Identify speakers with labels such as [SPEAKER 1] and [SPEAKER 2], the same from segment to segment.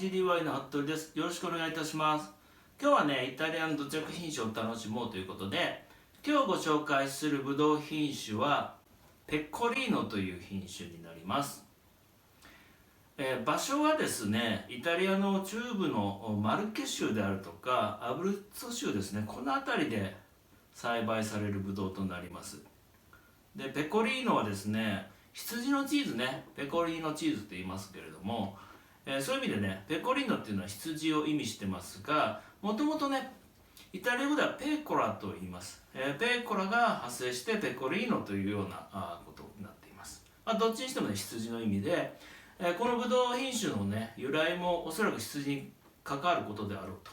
[SPEAKER 1] TD ワインの服部です。よろしくお願いいたします。今日はね、イタリアの土着品種を楽しもうということで、今日ご紹介するブドウ品種はペコリーノという品種になります。場所はですね、イタリアの中部のマルケ州であるとかアブルッツォ州ですね、この辺りで栽培されるブドウとなります。でペコリーノはですね、羊のチーズね、ペコリーノチーズと言いますけれども、そういう意味でね、ペコリーノっていうのは羊を意味してますが、もともとね、イタリア語ではペコラと言います。ペコラが派生してペコリーノというようなことになっています。どっちにしてもね、羊の意味で、このブドウ品種のね、由来もおそらく羊に関わることであろうと。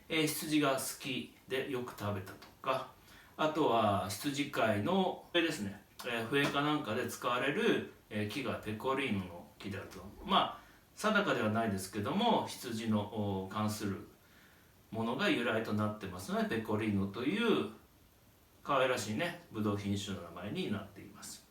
[SPEAKER 1] 羊が好きでよく食べたとか、あとは羊飼いの笛ですね、笛かなんかで使われる木がペコリーノの木であると。定かではないですけども、羊の関するものが由来となってますので、ペコリーノという可愛らしいね、ブドウ品種の名前になっています。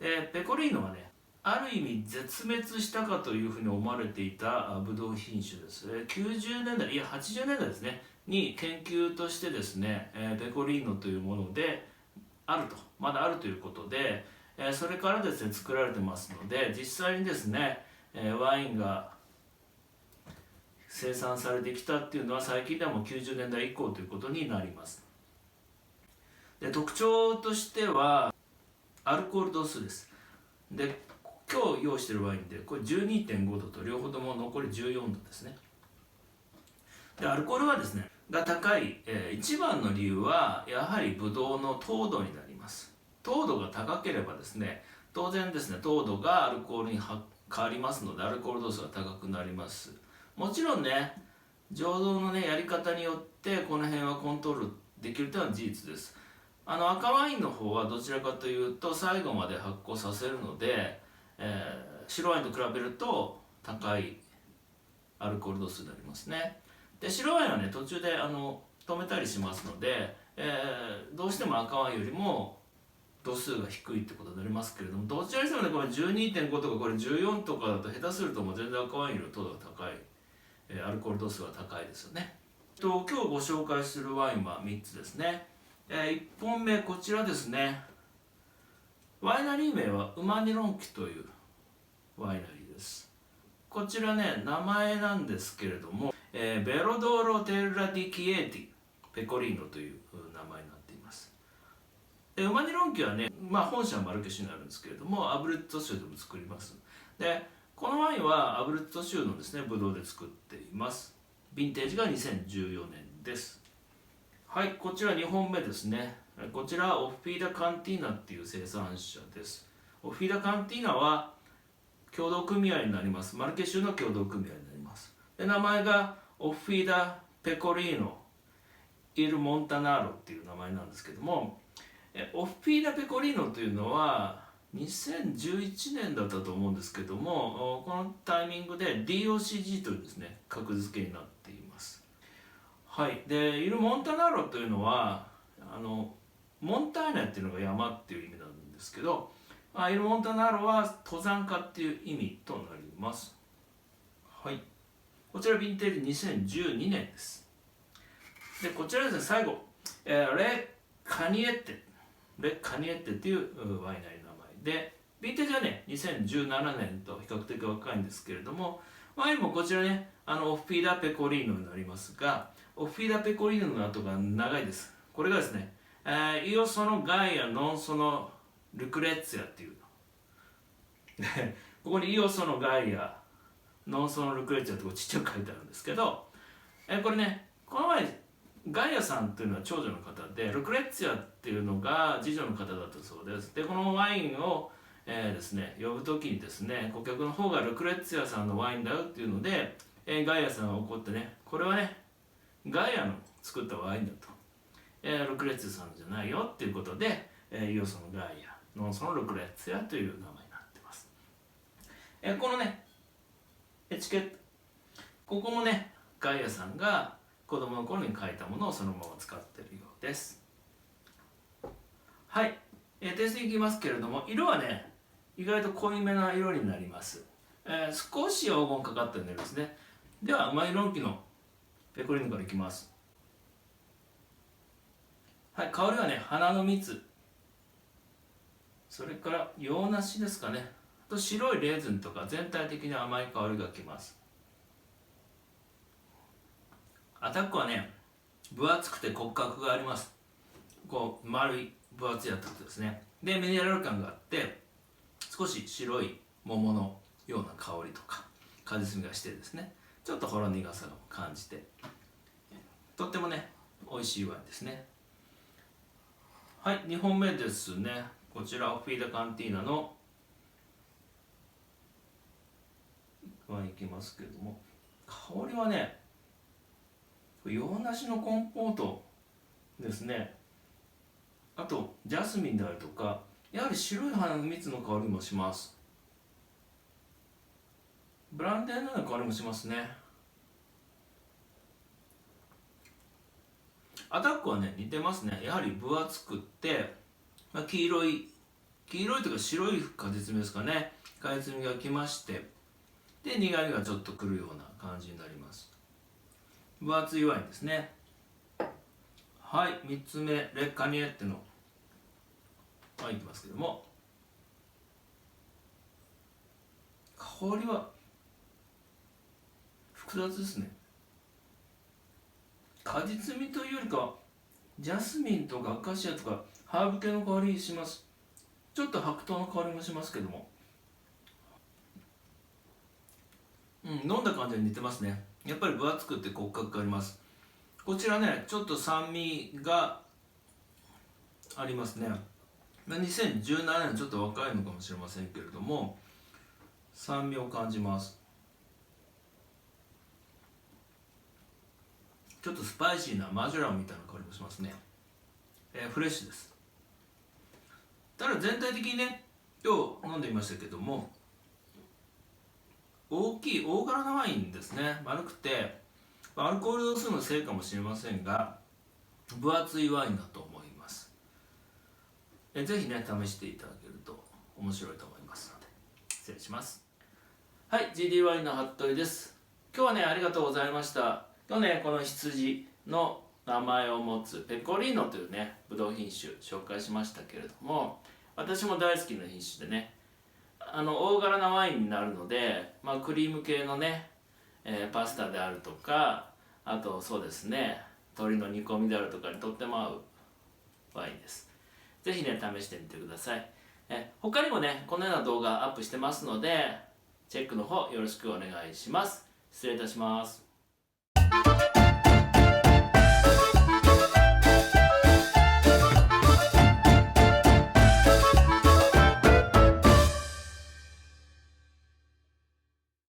[SPEAKER 1] でペコリーノはね、ある意味絶滅したかというふうに思われていたブドウ品種です。90年代、いや80年代ですね、に研究としてですね、ペコリーノというものであると、まだあるということで、それからですね、作られてますので、実際にですね、ワインが生産されてきたっていうのは最近ではもう90年代以降ということになります。で特徴としてはアルコール度数です。で今日用意しているワインでこれ 12.5 度と両方とも残り14度ですね。でアルコールはですねが高い、一番の理由はやはりブドウの糖度になります。糖度が高ければですね、当然ですね、糖度がアルコールに変わりますので、アルコール度数が高くなります。もちろんね、醸造のねやり方によってこの辺はコントロールできるというのは事実です。赤ワインの方はどちらかというと最後まで発酵させるので、白ワインと比べると高いアルコール度数になりますね。で白ワインはね途中で止めたりしますので、どうしても赤ワインよりも度数が低いってことになりますけれども、どちらにしてもね、これ 12.5 とかこれ14とかだと下手するともう全然赤ワインより糖度が高い、アルコール度数は高いですよね。今日ご紹介するワインは3つですね。1本目こちらですね。ワイナリー名はウマニロンキというワイナリーです。こちらね、名前なんですけれども、ベロドーロ・テルラ・ディ・キエーティ・ペコリーノという名前になっています。でウマニロンキはね、本社はマルケ州にあるんですけれども、アブルッツォ州でも作ります。でこのワインはアブルッツォ州のですね、ブドウで作っています。ヴィンテージが2014年です。はい、こちら2本目ですね。こちらはオフィーダ・カンティーナっていう生産者です。オフィーダ・カンティーナは協同組合になります。マルケ州の協同組合になります。で名前がオフィーダ・ペコリーノ・イル・モンタナーロっていう名前なんですけども、オフィーダ・ペコリーノというのは2011年だったと思うんですけども、このタイミングで DOCG というですね、格付けになっています。はい、でイル・モンタナーロというのはモンターニャっていうのが山っていう意味なんですけど、イル・モンタナーロは登山家っていう意味となります。はい、こちらヴィンテージ2012年です。でこちらですね、最後、レ・カニエッテっていうワイナリーの名前で、ヴィンテージはね2017年と比較的若いんですけれども、ワインもこちらねオフィーダ・ペコリーノになりますが、オフィーダ・ペコリーノの後が長いです。これがですね、イオソノ・ガイア・ノンソノ・ルクレッツィアっていうここにイオソノ・ガイア・ノンソノ・ルクレッツィアってちっちゃく書いてあるんですけど、これね、この前ガイアさんというのは長女の方で、ルクレッツィアっていうのが次女の方だったそうです。でこのワインをですね、呼ぶ時にですね、顧客の方がルクレッツィアさんのワインだよっていうので、ガイアさんが怒ってね、これはねガイアの作ったワインだと、ルクレッツィアさんじゃないよっていうことで、イオソのガイアノンソのルクレッツィアという名前になってます。このねエチケット、ここもねガイアさんが子供の頃に書いたものをそのまま使っているようです。はい、テイスティングいきますけれども、色はね意外と濃いめな色になります。少し黄金かかったような色ですね。ではうまいロンキのペコリーノからいきます。はい、香りはね、花の蜜、それから洋梨ですかね、あと白いレーズンとか全体的に甘い香りがきます。アタックはね、分厚くて骨格があります。こう丸い分厚いアタックですね。でミネラル感があって、少し白い桃のような香りとか果実味がしてですね、ちょっとほろ苦さを感じて、とってもね美味しいワインですね。はい、2本目ですね。こちらオフィーダカンティーナのワインいきますけれども、香りはね、洋梨のコンポートですね。あとジャスミンであるとか、やはり白い花の蜜の香りもします。ブランデーのような香りもしますね。アタックはね似てますね。やはり分厚くって、黄色いというか白い果実味ですかね、果実味がきまして、で苦みがちょっとくるような感じになります。分厚いワインですね。はい、3つ目レッカニエッテのワインいきますけども、香りは複雑ですね。果実味というよりかジャスミンとかアカシアとかハーブ系の香りします。ちょっと白桃の香りもしますけども、飲んだ感じに似てますね。やっぱり分厚くて骨格があります。こちらねちょっと酸味がありますね。2017年ちょっと若いのかもしれませんけれども、酸味を感じます。ちょっとスパイシーなマジョランみたいな香りもしますね。フレッシュです。ただ全体的にね、今日飲んでみましたけども、大きい大柄なワインですね。丸くてアルコール度数のせいかもしれませんが、分厚いワインだと思います。ぜひね試していただけると面白いと思いますので、失礼します。はい、 GD ワインの服部です。今日はねありがとうございました。今日ねこの羊の名前を持つペコリーノというねブドウ品種紹介しましたけれども、私も大好きな品種でね、大柄なワインになるので、クリーム系のね、パスタであるとか、あとそうですね鶏の煮込みであるとかにとっても合うワインです。ぜひね試してみてください。他にもねこのような動画アップしてますので、チェックの方よろしくお願いします。失礼いたします。